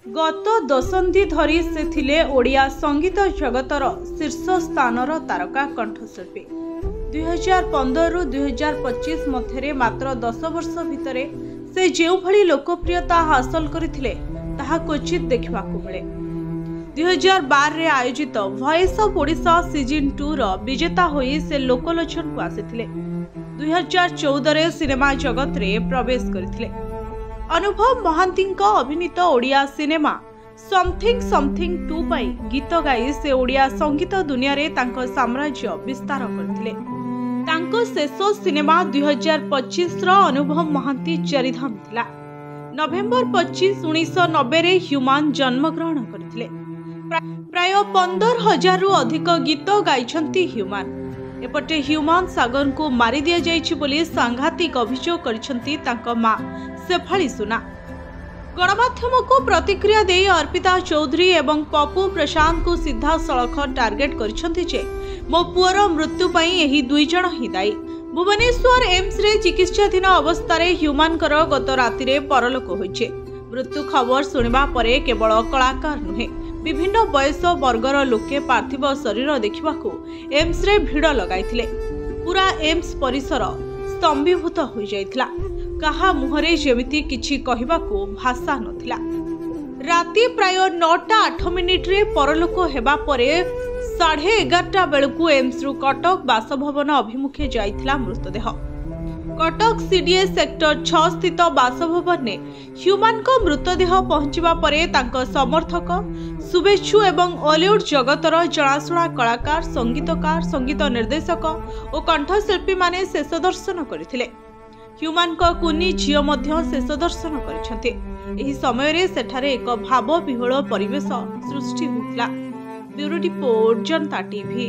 गत दशंधि धरी से थिले ओडिया संगीत जगतर शीर्ष स्थानर तारका कंठशिल्पी 2015 रु 2025 मध्य मात्र 10 वर्ष भितर से जो भली लोकप्रियता हासिल करथिले ताहा क्वचित देखा मिले। 2012 रे आयोजित वॉइस ऑफ ओडिशा सीजन 2 रो विजेता होई से लोकलोचन को आसिथिले। 2014 रे सिनेमा जगत रे प्रवेश करथिले। अनुभव महांती अभिनीत ओडिया सिनेमा समथिंग समथिंग 2 पाई गीत गाई से ओडिया संगीत दुनिया रे तांको साम्राज्य विस्तार करथिले। तांको शेष सिनेमा 2025 रो अनुभव महांती चारिधाम थिला। नवेम्बर 25 1990 रे ह्यूमान जन्मग्रहण करथिले। प्राय 15,000 रु अधिक गीत गाइछंती ह्यूमान। एपटे ह्यूमान सागर को मारी दिया जाइछि बोली सांघातिक अभियोग करिसंती तांको मां शेफाली सुना। गणमाध्यम को प्रतिक्रिया दे अर्पिता चौधरी एवं पप्पू प्रशांत को सीधा सड़क टार्गेट करिसंती जे मो पुअर मृत्यु पई एही दुई जण ही दायी। भुवनेश्वर एम्स रे चिकित्साधीन अवस्था रे ह्यूमान कर गत राति रे परलोक होइछे। मृत्यु खबर सुनिबा परे केवल कलाकार नुहे विभिन्न वयस वर्गर लोके पार्थिव शरीर देखिबाकू एम्स रे भिड़ लगाइथिले। पूरा एम्स परिसर स्तंभीभूत होई जाइथिला। कहा मुहरे जेमिति किछि कहिबाकू भाषा नथिला। राति प्राय 9:08 मिनिट रे परलोक हेबा परे 11:30 बेलकू एम्स रु कटक बासभवन अभिमुखे जाइथिला मृतदेह। कटक सीडीए सेक्टर 6 स्थित बासभवन ने ह्यूमान को मृतदेह पहुंचवा परे तांको समर्थक शुभेच्छु एवं बॉलीवुड जगतर जनाशुना कलाकार संगीतकार संगीत निर्देशक और कंठशिल्पी माने शेष दर्शन करथिले। ह्यूमान को कुनी झियो मध्य शेष दर्शन करिसंते। एही समय रे सेठारे एक भाव विह्वल परिवेश सृष्टि होइतला। ब्यूरो रिपोर्ट जनता टीवी।